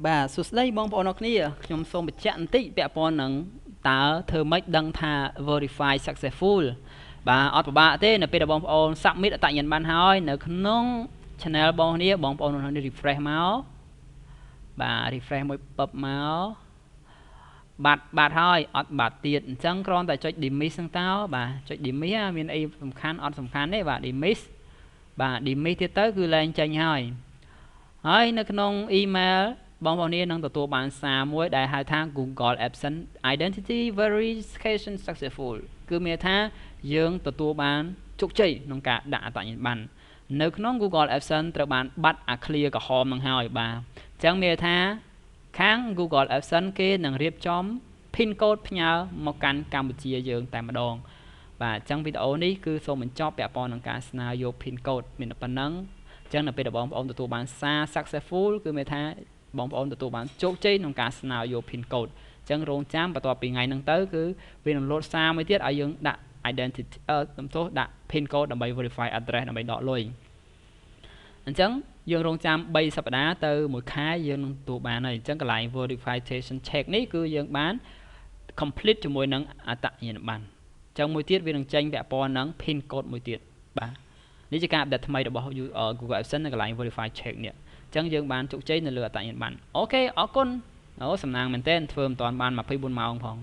បាទសួស្តីបងប្អូនអរគ្នាខ្ញុំសូមបញ្ជាក់បន្តិចពាក់ព័ន្ធនឹងតើធ្វើម៉េចដឹងថា verify successful បាទអត់ពិបាកទេនៅពេលដែលបងប្អូន submit អត្តសញ្ញាណប័ណ្ណហើយនៅក្នុង channel បងប្អូននឹង refresh មកបាទ refresh មួយពឹបមកបាត់ហើយអត់បាត់ទៀតអញ្ចឹងគ្រាន់តែចុច dismiss ហ្នឹងតើបាទចុច dismiss មានអីសំខាន់អត់សំខាន់ទេបាទ dismiss បាទ dismiss ទៀតទៅគឺលែងចេញហើយនៅក្នុង email បងប្អូននឹងទទួលបានសារមួយដែលហៅថា Google AdSense Identity Verification Successful គឺមានថាយើងទទួលបានជោគជ័យក្នុងការដាក់អត្តសញ្ញាណប័ណ្ណនៅក្នុង Google AdSense ត្រូវបានបាត់អា clear ក្រហមនឹងហើយបាទអញ្ចឹងមានថាខាង Google AdSense គេនឹងរៀបចំ pin code ផ្ញើមកកាន់កម្ពុជាយើងតែម្ដងបាទអញ្ចឹងវីដេអូនេះគឺសូមបញ្ចប់ពាក់ព័ន្ធនឹងការស្នើយក pin code មានតែប៉ុណ្ណឹងអញ្ចឹងនៅពេលដែលបងប្អូនទទួលបានសារ successful គឺមានថាបងប្អូនទទួលបានជោគជ័យក្នុងការស្នើយក pin code អញ្ចឹងរងចាំបន្ទាប់ពីថ្ងៃហ្នឹងទៅគឺវានឹងលោតសារមួយទៀតឲ្យយើងដាក់ identity ដាក់ pin code ដើម្បី verify address ដើម្បីដកលុយអញ្ចឹងយើងរងចាំ3សប្តាហ៍ទៅ1ខែយើងនឹងទទួលបានហើយអញ្ចឹងកន្លែង verification check នេះគឺយើងបាន complete ជាមួយនឹងអត្តសញ្ញាណប័ណ្ណអញ្ចឹងមួយទៀតវានឹងចេញពាក់ព័ន្ធនឹង pin code មួយទៀតបាទនេះជាការ update ថ្មីរបស់ Google AdSense នៅកន្លែង verify check នេះអញ្ចឹងយើងបានជោគជ័យនៅលើអត្តសញ្ញាណប័ណ្ណអូខេអរគុណសំណាងមែនទែនធ្វើមិនតាន់បាន24ម៉ោងផង